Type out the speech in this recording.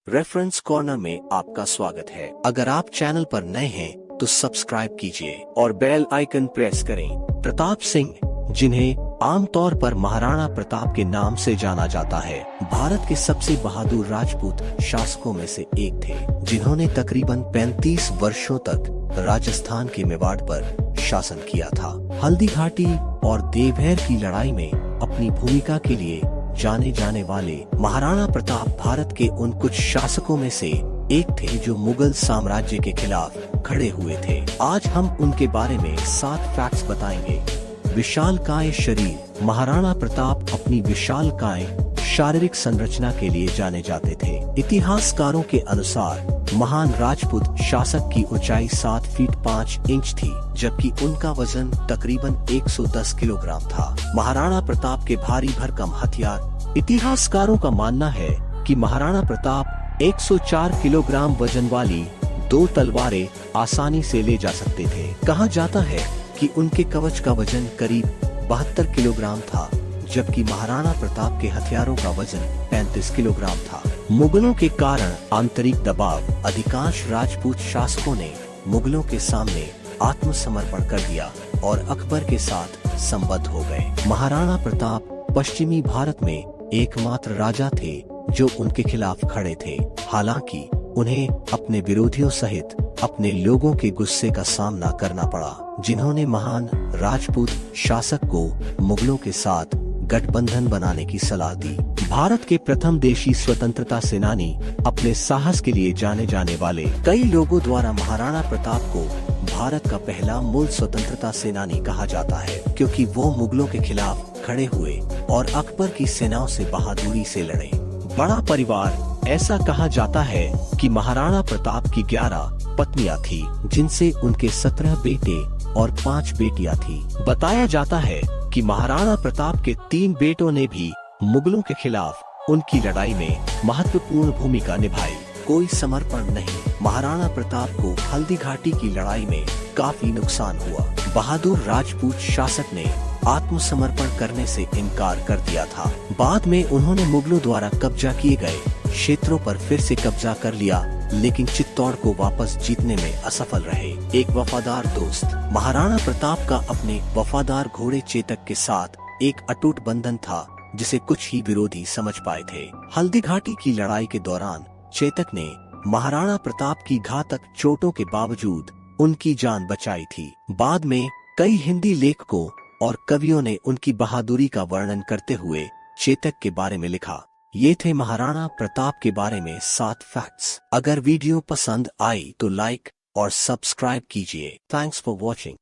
Reference corner में आपका स्वागत है। अगर आप चैनल पर नए हैं तो सब्सक्राइब कीजिए और बेल आइकन प्रेस करें। प्रताप सिंह, जिन्हें आमतौर पर महाराणा प्रताप के नाम से जाना जाता है, भारत के सबसे बहादुर राजपूत शासकों में से एक थे, जिन्होंने तकरीबन 35 वर्षों तक राजस्थान के मेवाड़ पर शासन किया था। हल्दी घाटी और देवहर की लड़ाई में अपनी भूमिका के लिए जाने जाने वाले महाराणा प्रताप भारत के उन कुछ शासकों में से एक थे जो मुगल साम्राज्य के खिलाफ खड़े हुए थे। आज हम उनके बारे में 7 फैक्ट्स बताएंगे। विशालकाय शरीर। महाराणा प्रताप अपनी विशालकाय शारीरिक संरचना के लिए जाने जाते थे। इतिहासकारों के अनुसार महान राजपूत शासक की ऊंचाई 7 फीट 5 इंच थी, जबकि उनका वजन तकरीबन 110 किलोग्राम था। महाराणा प्रताप के भारी भरकम हथियार। इतिहासकारों का मानना है कि महाराणा प्रताप 104 किलोग्राम वजन वाली 2 तलवारें आसानी से ले जा सकते थे। कहा जाता है कि उनके कवच का वजन करीब 72 किलोग्राम था, जबकि महाराणा प्रताप के हथियारों का वजन 35 किलोग्राम था। मुगलों के कारण आंतरिक दबाव। अधिकांश राजपूत शासकों ने मुगलों के सामने आत्मसमर्पण कर दिया और अकबर के साथ संबद्ध हो गए। महाराणा प्रताप पश्चिमी भारत में एकमात्र राजा थे जो उनके खिलाफ खड़े थे। हालांकि उन्हें अपने विरोधियों सहित अपने लोगों के गुस्से का सामना करना पड़ा, जिन्होंने महान राजपूत शासक को मुगलों के साथ गठबंधन बनाने की सलाह दी। भारत के प्रथम देशी स्वतंत्रता सेनानी। अपने साहस के लिए जाने जाने वाले कई लोगों द्वारा महाराणा प्रताप को भारत का पहला मूल स्वतंत्रता सेनानी कहा जाता है, क्योंकि वो मुगलों के खिलाफ खड़े हुए और अकबर की सेनाओं से बहादुरी से लड़े। बड़ा परिवार। ऐसा कहा जाता है कि महाराणा प्रताप की 11 पत्नियां थी, जिनसे उनके 17 बेटे और 5 बेटियां थी। बताया जाता है कि महाराणा प्रताप के 3 बेटों ने भी मुगलों के खिलाफ उनकी लड़ाई में महत्वपूर्ण भूमिका निभाई। कोई समर्पण नहीं। महाराणा प्रताप को हल्दी घाटी की लड़ाई में काफी नुकसान हुआ। बहादुर राजपूत शासक ने आत्मसमर्पण करने से इनकार कर दिया था। बाद में उन्होंने मुगलों द्वारा कब्जा किए गए क्षेत्रों पर फिर से कब्जा कर लिया, लेकिन चित्तौड़ को वापस जीतने में असफल रहे। एक वफादार दोस्त। महाराणा प्रताप का अपने वफादार घोड़े चेतक के साथ एक अटूट बंधन था, जिसे कुछ ही विरोधी समझ पाए थे। हल्दी घाटी की लड़ाई के दौरान चेतक ने महाराणा प्रताप की घातक चोटों के बावजूद उनकी जान बचाई थी। बाद में कई हिंदी लेखकों और कवियों ने उनकी बहादुरी का वर्णन करते हुए चेतक के बारे में लिखा। ये थे महाराणा प्रताप के बारे में 7 फैक्ट्स। अगर वीडियो पसंद आई तो लाइक और सब्सक्राइब कीजिए। Thanks for watching.